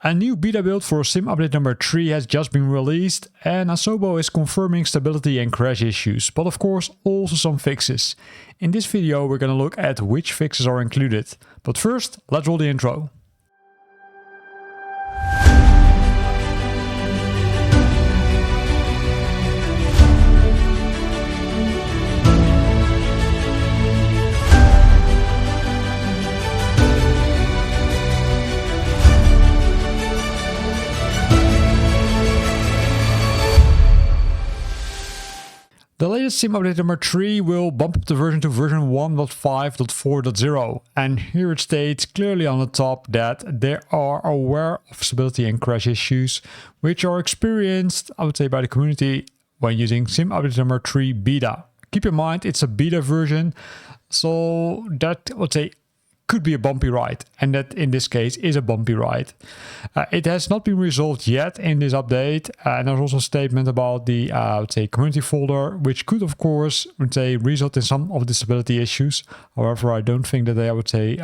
A new beta build for sim update number 3 has just been released, and Asobo is confirming stability and crash issues, but of course also some fixes. In this video we're gonna look at which fixes are included. But first, let's roll the intro. The latest sim update number 3 will bump up the version to version 1.5.4.0, and here it states clearly on the top that they are aware of stability and crash issues which are experienced, I would say, by the community when using sim update number 3 beta. Keep in mind it's a beta version, so that, I would say, could be a bumpy ride, and that in this case is a bumpy ride. It has not been resolved yet in this update, and there's also a statement about the I would say community folder, which could of course, I would say, result in some of the stability issues. However, I don't think that they, I would say,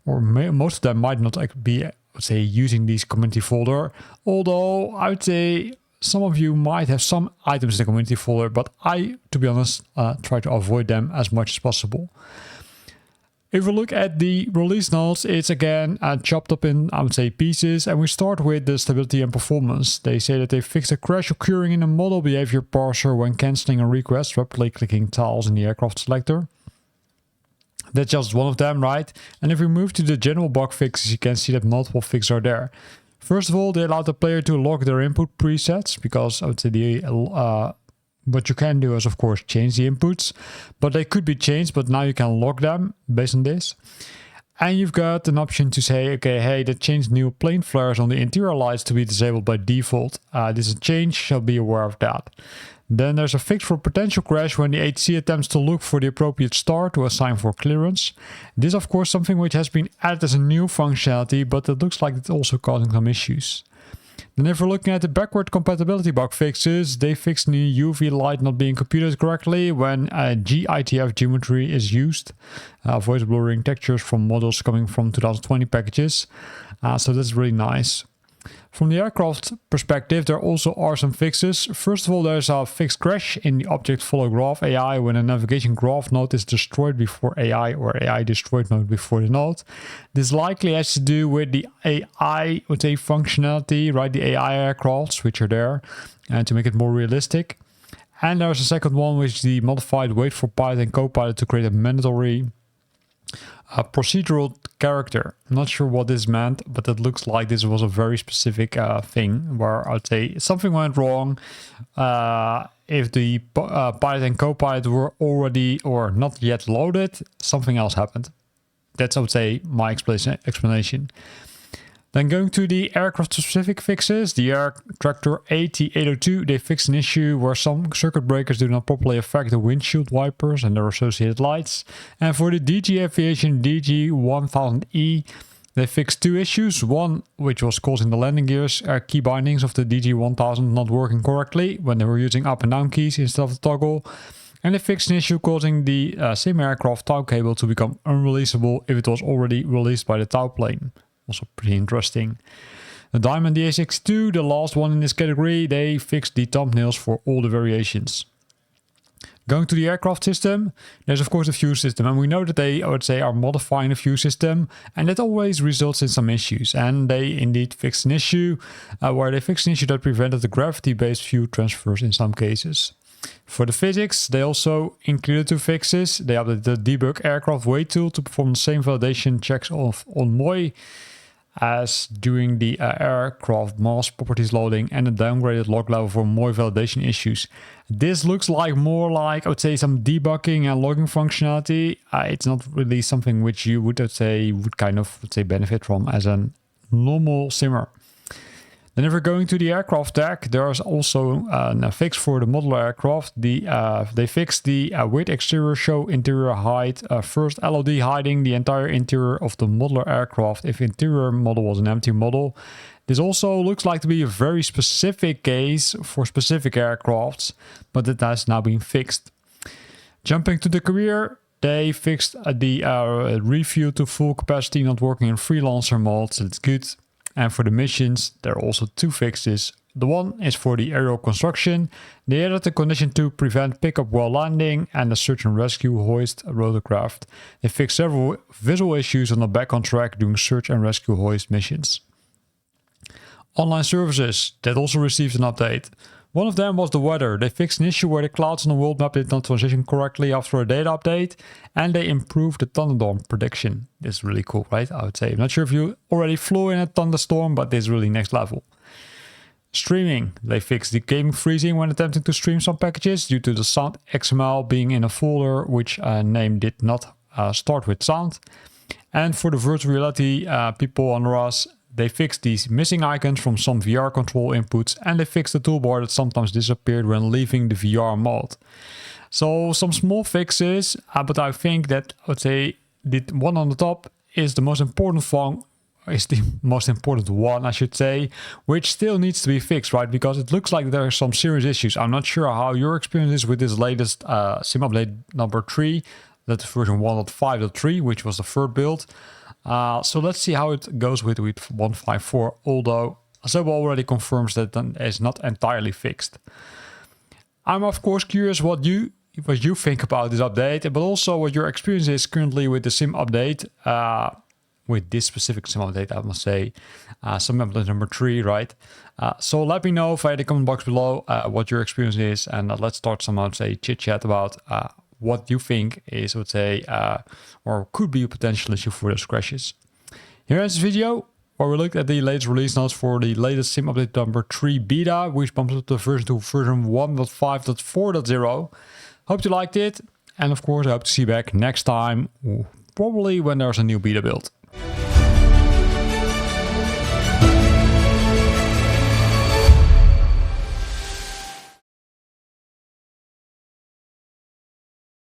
most of them might not be, I would say, using this community folder. Although I would say some of you might have some items in the community folder, but I, to be honest, try to avoid them as much as possible. If we look at the release notes, it's again chopped up in, I would say, pieces, and we start with the stability and performance. They say that they fixed a crash occurring in a model behavior parser when cancelling a request, rapidly clicking tiles in the aircraft selector. That's just one of them, right? And if we move to the general bug fixes, you can see that multiple fixes are there. First of all, they allow the player to lock their input presets, because I would say what you can do is, of course, change the inputs, but they could be changed, but now you can lock them based on this. And you've got an option to say, okay, hey, that changed new plane flares on the interior lights to be disabled by default. This is a change, so be aware of that. Then there's a fix for potential crash when the HC attempts to look for the appropriate star to assign for clearance. This is, of course, something which has been added as a new functionality, but it looks like it's also causing some issues. Then if we're looking at the backward compatibility bug fixes, they fixed the UV light not being computed correctly when GITF geometry is used. Voice blurring textures from models coming from 2020 packages. So that's really nice. From the aircraft perspective, there also are some fixes. First of all, there's a fixed crash in the object follow graph AI when a navigation graph node is destroyed before AI or AI destroyed node before the node. This likely has to do with the AI, would say, functionality, right? The AI aircrafts which are there, and to make it more realistic. And there's a second one, which is the modified wait for pilot and co-pilot to create a mandatory procedural character. I'm not sure what this meant, but it looks like this was a very specific thing where I'd say something went wrong. If the pilot and co-pilot were already or not yet loaded, something else happened. That's, I would say, my explanation. Then going to the aircraft-specific fixes, the Air Tractor AT802, they fixed an issue where some circuit breakers do not properly affect the windshield wipers and their associated lights. And for the DG Aviation DG1000E, they fixed two issues. One, which was causing the landing gears key bindings of the DG1000 not working correctly when they were using up and down keys instead of the toggle. And they fixed an issue causing the same aircraft tow cable to become unreleasable if it was already released by the tow plane. Also pretty interesting. The Diamond DA62, the last one in this category, they fixed the thumbnails for all the variations. Going to the aircraft system, there's of course a fuel system, and we know that they, I would say, are modifying the fuel system, and that always results in some issues. And they indeed fixed an issue where they fixed an issue that prevented the gravity-based fuel transfers in some cases. For the physics, they also included two fixes. They updated the debug aircraft weight tool to perform the same validation checks on MOI as during the aircraft mass properties loading, and a downgraded log level for MOI validation issues. This looks like more like, I would say, some debugging and logging functionality. It's not really something which you would, benefit from as a normal simmer. Then if we're going to the aircraft deck, there's also a fix for the modular aircraft. They fixed the with exterior show interior height. First LOD hiding the entire interior of the modular aircraft if interior model was an empty model. This also looks like to be a very specific case for specific aircrafts, but it has now been fixed. Jumping to the career, they fixed the refuel to full capacity not working in freelancer mode, so it's good. And for the missions, there are also two fixes. The one is for the aerial construction. They added the condition to prevent pickup while landing and the search and rescue hoist rotorcraft. They fixed several visual issues on the back on track during search and rescue hoist missions. Online services, that also received an update. One of them was the weather. They fixed an issue where the clouds on the world map did not transition correctly after a data update, and they improved the thunderstorm prediction. This is really cool, right? I would say. I'm not sure if you already flew in a thunderstorm, but this is really next level. Streaming. They fixed the gaming freezing when attempting to stream some packages due to the sound XML being in a folder which name did not start with sound. And for the virtual reality people under us, they fixed these missing icons from some VR control inputs, and they fixed the toolbar that sometimes disappeared when leaving the VR mode. So some small fixes, but I think that I would say the one on the top is the most important one, I should say, which still needs to be fixed, right? Because it looks like there are some serious issues. I'm not sure how your experience is with this latest sim update number 3, that's version 1.5.3, which was the third build. So let's see how it goes with 1.5.4, although Sebo already confirms that it is not entirely fixed. I'm of course curious what you think about this update, but also what your experience is currently with the sim update, with this specific sim update, I must say, sim update number 3, right? So let me know via the comment box below what your experience is, and let's start some, I would say, chit chat about what you think is, I would say, or could be a potential issue for those crashes. Here ends this video, where we looked at the latest release notes for the latest sim update number 3 beta, which bumps up the version to version 1.5.4.0. Hope you liked it, and of course I hope to see you back next time, probably when there's a new beta build.